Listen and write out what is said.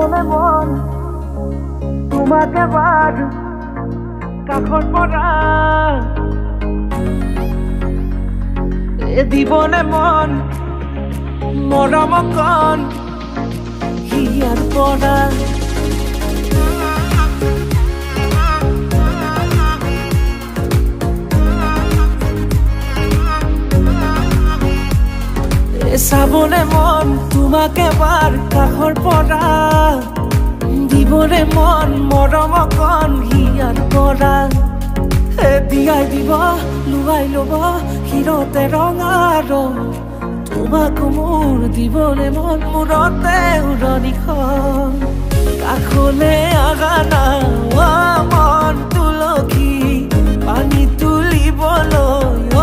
দিবনে মন তোমাক এবাৰ কাষৰ পৰা দিবনে মন মৰম কণ হিয়াৰ পৰা চাবনে মন তোমাক এবাৰ কাষৰ পৰা দিবনে মন মৰম কণ হিয়াৰ পৰা দিয়াই দিব লুৱাই ল'ব হিৰতে ৰঙা ৰং তোমাক মোৰ দিবনে মন মূৰতে উৰণিখন কাষলে আগানা মন তুলসী পানী তুলিবলৈ